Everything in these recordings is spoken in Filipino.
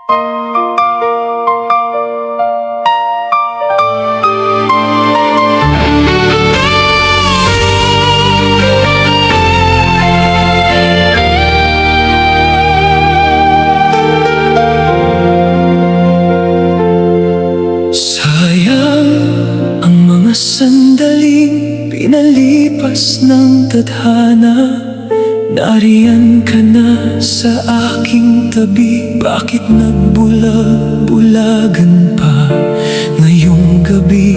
Sayang ang mga sandaling pinalipas ng tadhana. Nariyan ka na sa aking tabi, bakit nagbulag-bulagan pa? Ngayong gabi,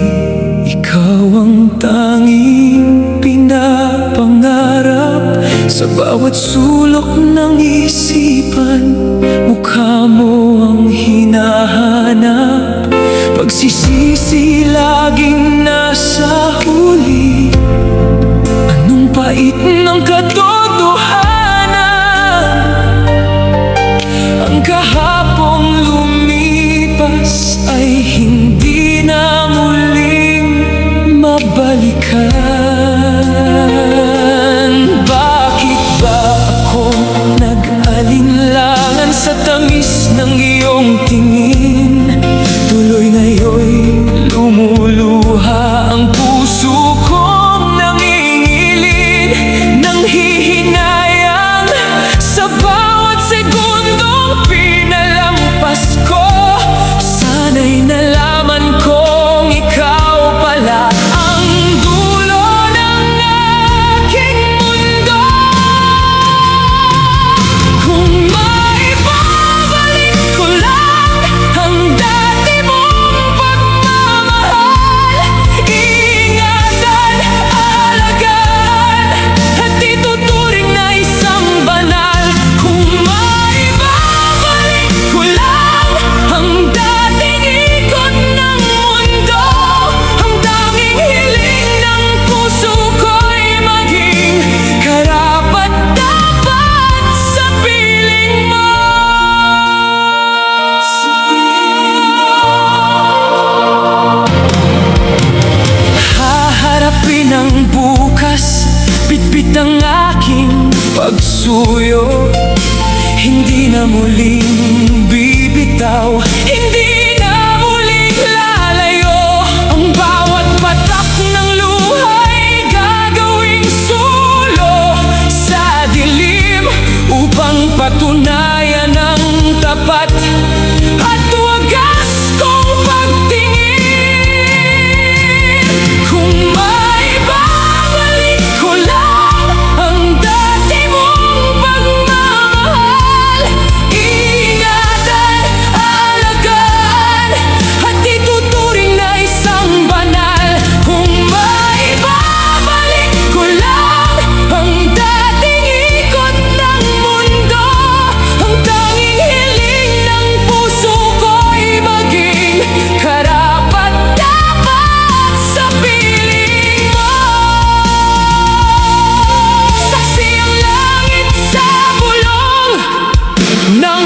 ikaw ang tanging pinapangarap. Sa bawat sulok ng isipan, mukha mo ang hinahanap. Pagsisisi laging nasa huli, anong pait ng katotohanan? Ang kahapong lumipas ay hindi na muling mabalikan. Bakit ba ako nag-alinlangan sa tamis ng iyong tingin? Tuloy ngayon'y lumuluha ang puso kong nangingilin, nanghihinayang sa bawat segundong pinalampas ko. Sana'y nalaman kong ikaw pala ang dulo ng aking mundo. Kung maibabalik ko lang ang dati mong pagmamahal, ingatan, alagaan, at ituturing na isang banal. Kung maibabalik ko lang ang dating ikot ng mundo, ang tanging hiling ng puso ko'y maging karapat-dapat sa piling mo. Haharapin ang bukas, bitbit ang aking pagsuyo. Hindi na muling bibitaw, hindi na muling lalayo. Ang bawat patak ng luha'y gagawing sulo sa dilim, upang patunayan ang tapat at wagas kong pagtingin. Kung maibabalik ko lang ang dati mong pagmamahal, ingatan, alagaan, at ituturing na isang banal. Kung maibabalik ko lang ang dating ikot ng mundo, ang tanging hiling ng puso ko'y maging karapat-dapat sa piling mo. Saksi ang langit sa bulong ng